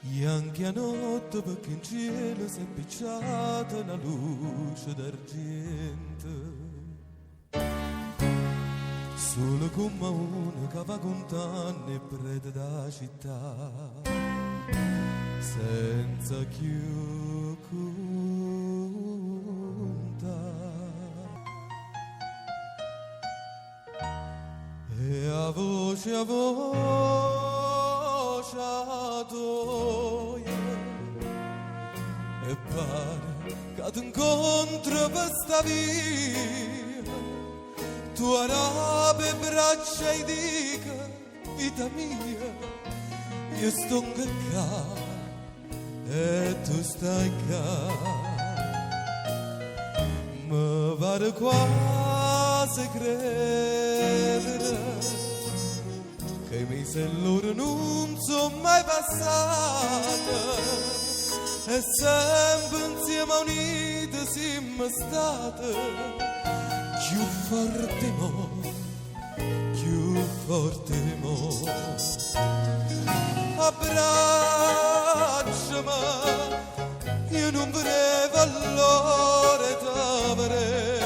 E anche a notte perché in cielo si è picciata una luce d'argento. Solo come uno che va contando e prete da città, senza più conta. E a voce a tua, e pare che ti incontro per sta via, tu arabe braccia e dica, vita mia, io sto qua e tu stai qua. Mi pare quasi credere che i mesi e loro non sono mai passati, e sempre insieme uniti siamo stati. Più forte mo, abbracciami, io non vorrei allora t'avrei.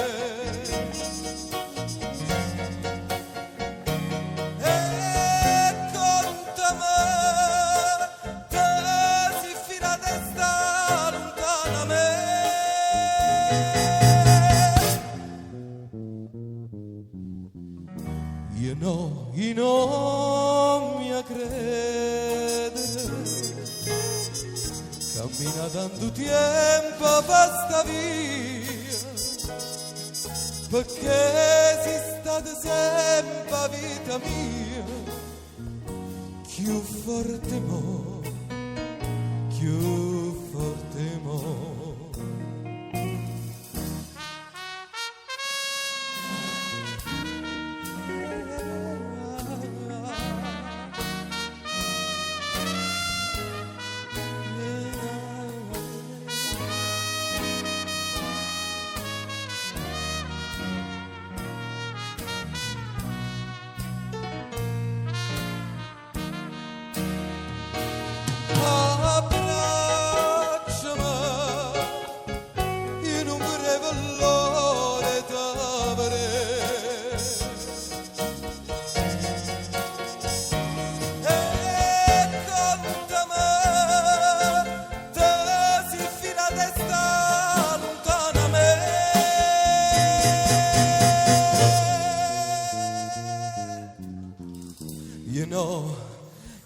E contami, te si fila testa lontana me. Io non mi a credere, cammina tanto tempo per sta via, perché sei stata sempre vita mia, più forte mo, più forte mo.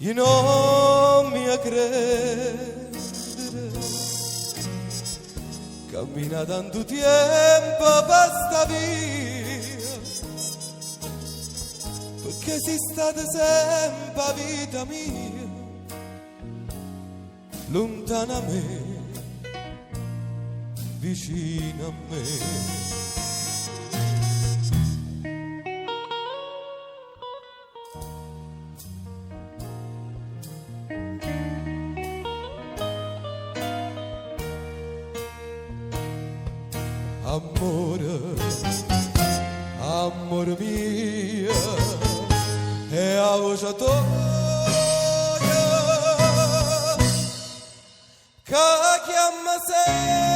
Io non mi a credere, cammina tanto tempo per sta via, perché sei stata sempre vita mia, lontana a me, vicino a me. Amore mio, e a voce tua, che chiama sempre.